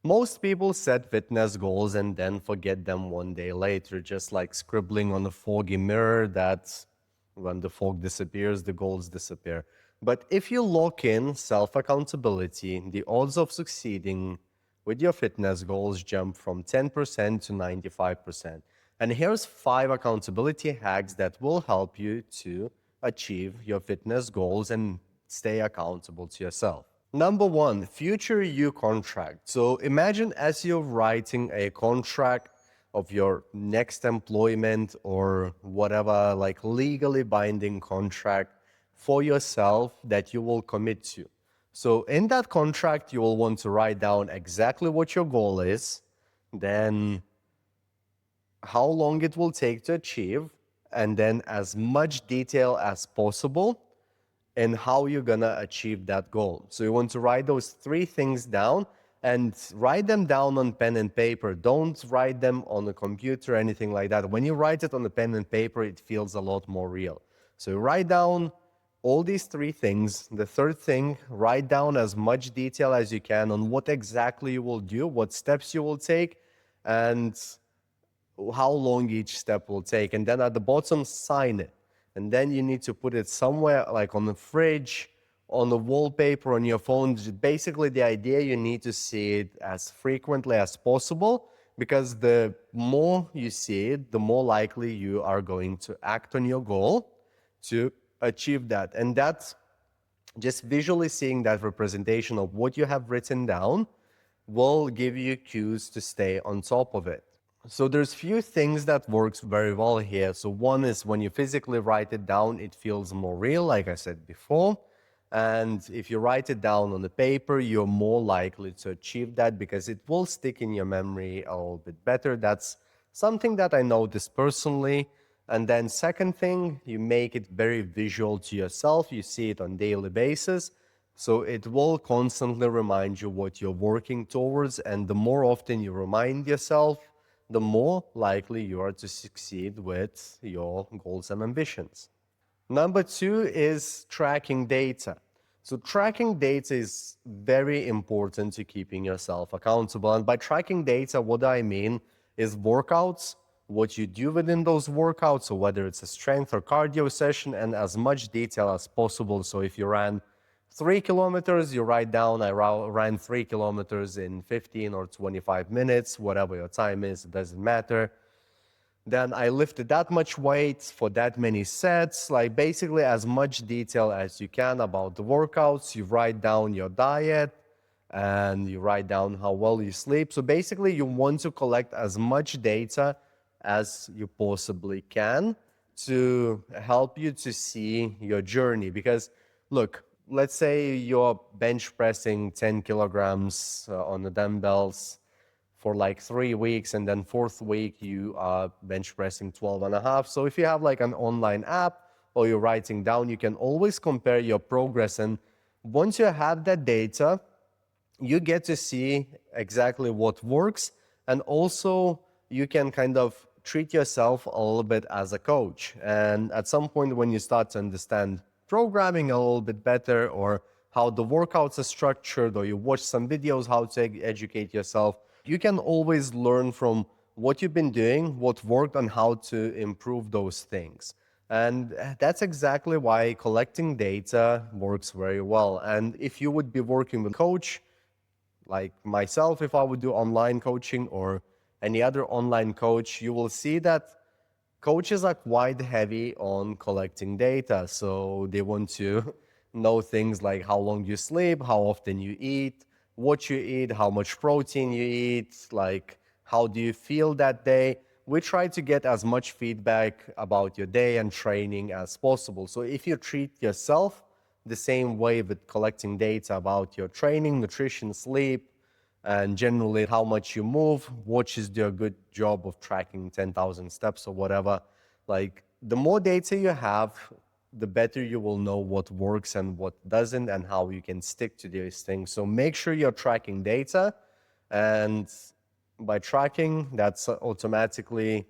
Most people set fitness goals and then forget them one day later, just like scribbling on a foggy mirror that when the fog disappears, the goals disappear. But if you lock in self accountability, the odds of succeeding with your fitness goals jump from 10% to 95%. And here's 5 accountability hacks that will help you to achieve your fitness goals and stay accountable to yourself. Number 1, future you contract. So imagine as you're writing a contract of your next employment or whatever, like legally binding contract for yourself that you will commit to. So in that contract, you will want to write down exactly what your goal is, then how long it will take to achieve, and then as much detail as possible and how you're gonna achieve that goal. So you want to write those 3 things down and write them down on pen and paper. Don't write them on a computer or anything like that. When you write it on a pen and paper, it feels a lot more real. So you write down all these 3 things. The third thing, write down as much detail as you can on what exactly you will do, what steps you will take, and how long each step will take. And then at the bottom, sign it. And then you need to put it somewhere like on the fridge, on the wallpaper, on your phone. Basically, the idea, you need to see it as frequently as possible, because the more you see it, the more likely you are going to act on your goal to achieve that. And that's just visually seeing that representation of what you have written down will give you cues to stay on top of it. So there's few things that works very well here. So one is when you physically write it down, it feels more real, like I said before. And if you write it down on the paper, you're more likely to achieve that because it will stick in your memory a little bit better. That's something that I noticed personally. And then second thing, you make it very visual to yourself. You see it on a daily basis. So it will constantly remind you what you're working towards. And the more often you remind yourself, the more likely you are to succeed with your goals and ambitions. Number 2 is tracking data. So tracking data is very important to keeping yourself accountable. And by tracking data, what I mean is workouts, what you do within those workouts, so whether it's a strength or cardio session, and as much detail as possible. So if you ran 3 kilometers, you write down, I ran 3 kilometers in 15 or 25 minutes, whatever your time is, it doesn't matter. Then I lifted that much weight for that many sets, like basically as much detail as you can about the workouts. You write down your diet and you write down how well you sleep. So basically you want to collect as much data as you possibly can to help you to see your journey. Because look, let's say you're bench pressing 10 kilograms on the dumbbells for like 3 weeks, and then 4th week you are bench pressing 12 and a half. So if you have like an online app or you're writing down, you can always compare your progress. And once you have that data, you get to see exactly what works. And also you can kind of treat yourself a little bit as a coach. And at some point when you start to understand programming a little bit better, or how the workouts are structured, or you watch some videos how to educate yourself, you can always learn from what you've been doing, what worked, and how to improve those things. And that's exactly why collecting data works very well. And if you would be working with a coach, like myself, if I would do online coaching or any other online coach, you will see that coaches are quite heavy on collecting data. So they want to know things like how long you sleep, how often you eat, what you eat, how much protein you eat, like how do you feel that day. We try to get as much feedback about your day and training as possible. So if you treat yourself the same way with collecting data about your training, nutrition, sleep, and generally how much you move, watches do a good job of tracking 10,000 steps or whatever. Like the more data you have, the better you will know what works and what doesn't, and how you can stick to these things. So make sure you're tracking data, and by tracking, that's automatically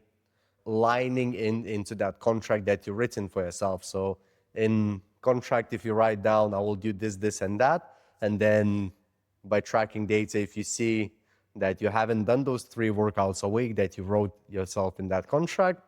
lining into that contract that you've written for yourself. So in contract, if you write down, I will do this, this, and that, and then by tracking data, if you see that you haven't done those 3 workouts a week that you wrote yourself in that contract,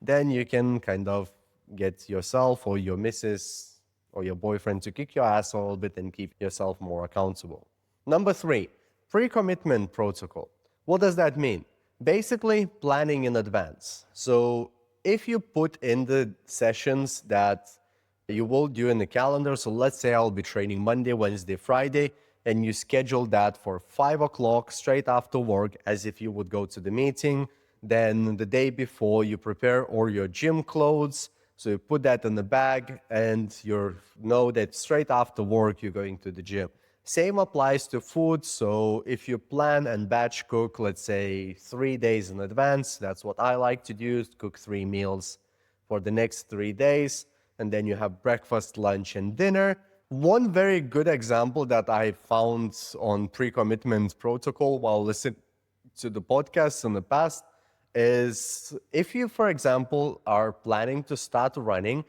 then you can kind of get yourself or your missus or your boyfriend to kick your ass a little bit and keep yourself more accountable. Number 3, pre-commitment protocol. What does that mean? Basically, planning in advance. So if you put in the sessions that you will do in the calendar, so let's say I'll be training Monday, Wednesday, Friday, and you schedule that for 5 o'clock straight after work as if you would go to the meeting. Then the day before, you prepare all your gym clothes. So you put that in the bag and you know that straight after work, you're going to the gym. Same applies to food. So if you plan and batch cook, let's say 3 days in advance, that's what I like to do, cook 3 meals for the next 3 days. And then you have breakfast, lunch, and dinner. One very good example that I found on pre-commitment protocol while listening to the podcasts in the past is if you, for example, are planning to start running,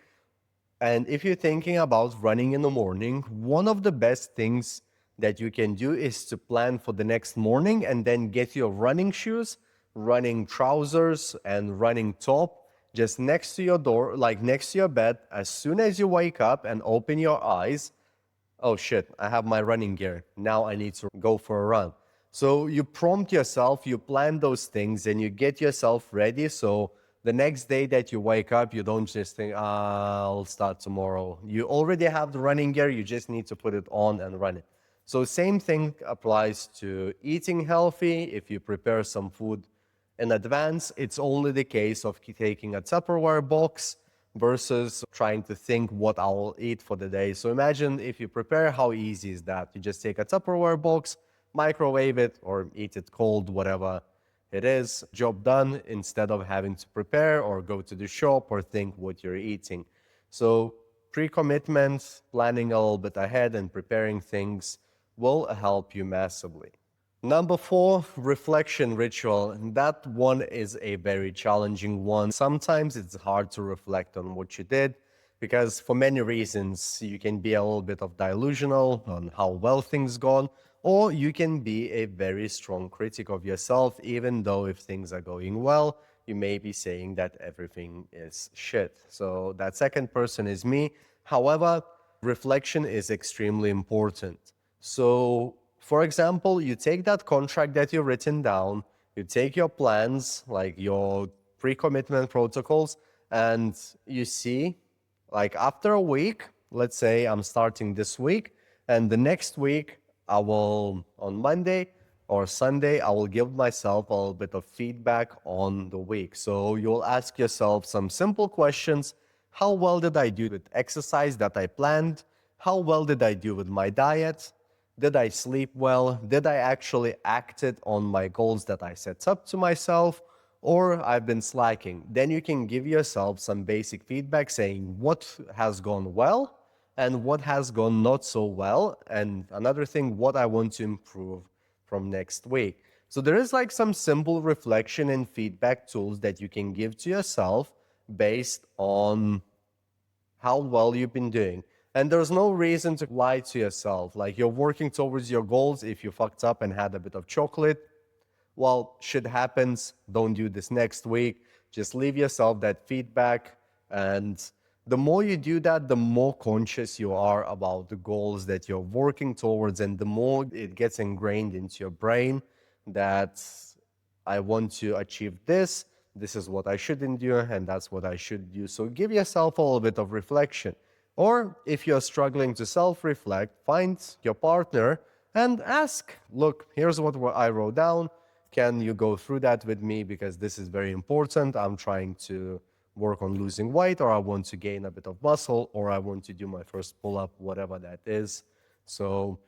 and if you're thinking about running in the morning, one of the best things that you can do is to plan for the next morning and then get your running shoes, running trousers, and running top just next to your door, like next to your bed. As soon as you wake up and open your eyes, oh shit, I have my running gear. Now I need to go for a run. So you prompt yourself, you plan those things, and you get yourself ready. So the next day that you wake up, you don't just think, I'll start tomorrow. You already have the running gear, you just need to put it on and run it. So same thing applies to eating healthy. If you prepare some food in advance, it's only the case of taking a Tupperware box versus trying to think what I'll eat for the day. So imagine if you prepare, how easy is that? You just take a Tupperware box, microwave it, or eat it cold, whatever it is. Job done, instead of having to prepare or go to the shop or think what you're eating. So pre-commitment, planning a little bit ahead and preparing things will help you massively. Number 4, reflection ritual. And that one is a very challenging one. Sometimes it's hard to reflect on what you did because for many reasons, you can be a little bit of delusional on how well things gone, or you can be a very strong critic of yourself, even though if things are going well, you may be saying that everything is shit. So that second person is me. However, reflection is extremely important. So for example, you take that contract that you've written down, you take your plans, like your pre-commitment protocols, and you see, like after a week, let's say I'm starting this week, and the next week, I will, on Monday or Sunday, I will give myself a little bit of feedback on the week. So you'll ask yourself some simple questions. How well did I do with exercise that I planned? How well did I do with my diet? Did I sleep well? Did I actually acted on my goals that I set up to myself? Or I've been slacking? Then you can give yourself some basic feedback saying what has gone well and what has gone not so well. And another thing, what I want to improve from next week. So there is like some simple reflection and feedback tools that you can give to yourself based on how well you've been doing. And there's no reason to lie to yourself. Like you're working towards your goals. If you fucked up and had a bit of chocolate, well, shit happens. Don't do this next week. Just leave yourself that feedback. And the more you do that, the more conscious you are about the goals that you're working towards. And the more it gets ingrained into your brain that I want to achieve this. This is what I shouldn't do, and that's what I should do. So give yourself a little bit of reflection. Or if you're struggling to self-reflect, find your partner and ask, look, here's what I wrote down. Can you go through that with me? Because this is very important. I'm trying to work on losing weight, or I want to gain a bit of muscle, or I want to do my first pull-up, whatever that is. So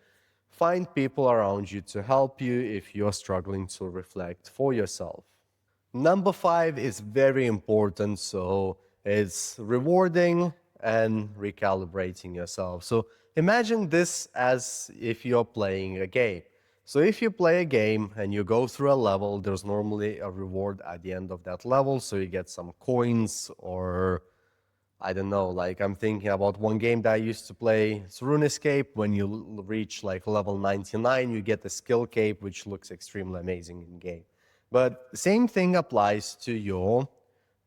find people around you to help you if you're struggling to reflect for yourself. Number 5 is very important. So it's rewarding and recalibrating yourself. So imagine this as if you're playing a game. So if you play a game and you go through a level, there's normally a reward at the end of that level. So you get some coins or I don't know, like I'm thinking about one game that I used to play. It's RuneScape. When you reach like level 99, you get the skill cape, which looks extremely amazing in game. But the same thing applies to your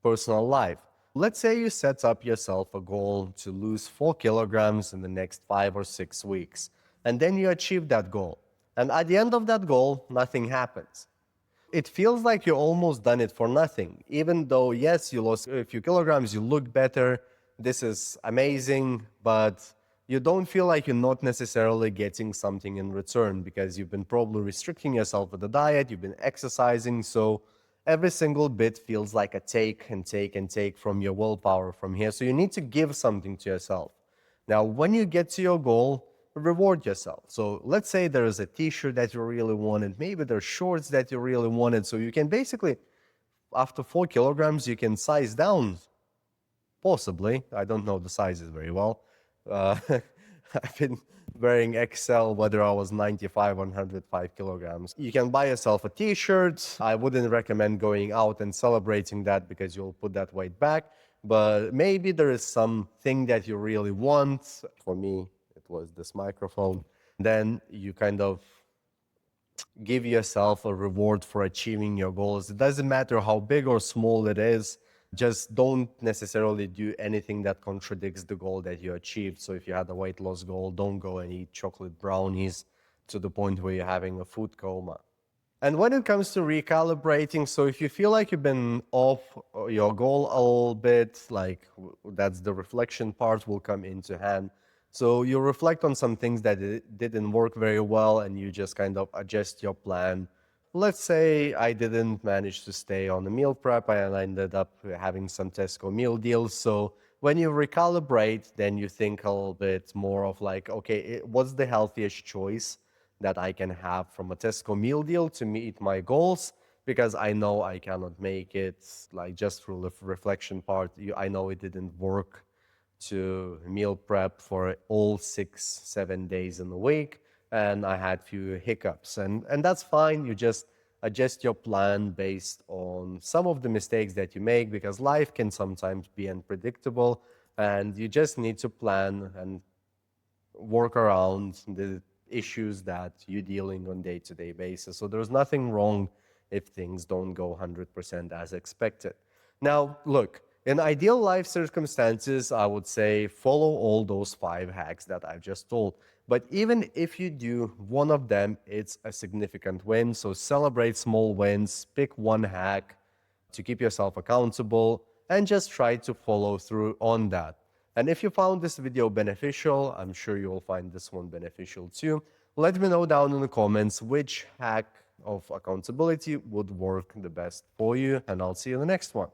personal life. Let's say you set up yourself a goal to lose 4 kilograms in the next 5 or 6 weeks, and then you achieve that goal. And at the end of that goal, nothing happens. It feels like you almost done it for nothing. Even though, yes, you lost a few kilograms, you look better, this is amazing, but you don't feel like you're not necessarily getting something in return because you've been probably restricting yourself with the diet, you've been exercising, so every single bit feels like a take and take and take from your willpower from here. So you need to give something to yourself. Now, when you get to your goal, reward yourself. So let's say there is a t-shirt that you really wanted, maybe there's shorts that you really wanted. So you can basically, after 4 kilograms, you can size down, possibly. I don't know the sizes very well. I've been wearing XL whether I was 95 or 105 kilograms. You can buy yourself a t-shirt. I wouldn't recommend going out and celebrating that because you'll put that weight back. But maybe there is something that you really want. For me, it was this microphone. Then you kind of give yourself a reward for achieving your goals. It doesn't matter how big or small it is. Just don't necessarily do anything that contradicts the goal that you achieved. So if you had a weight loss goal, don't go and eat chocolate brownies to the point where you're having a food coma. And when it comes to recalibrating, so if you feel like you've been off your goal a little bit, like that's the reflection part will come into hand. So you reflect on some things that didn't work very well and you just kind of adjust your plan. Let's say I didn't manage to stay on the meal prep and I ended up having some Tesco meal deals. So when you recalibrate, then you think a little bit more of like, okay, what's the healthiest choice that I can have from a Tesco meal deal to meet my goals? Because I know I cannot make it, like just through the reflection part, I know it didn't work to meal prep for all 6, 7 days in the week, and I had few hiccups, and that's fine. You just adjust your plan based on some of the mistakes that you make because life can sometimes be unpredictable, and you just need to plan and work around the issues that you're dealing on day-to-day basis. So there's nothing wrong if things don't go 100% as expected. Now, look, in ideal life circumstances, I would say follow all those 5 hacks that I've just told. But even if you do one of them, it's a significant win. So celebrate small wins, pick one hack to keep yourself accountable, and just try to follow through on that. And if you found this video beneficial, I'm sure you will find this one beneficial too. Let me know down in the comments which hack of accountability would work the best for you, and I'll see you in the next one.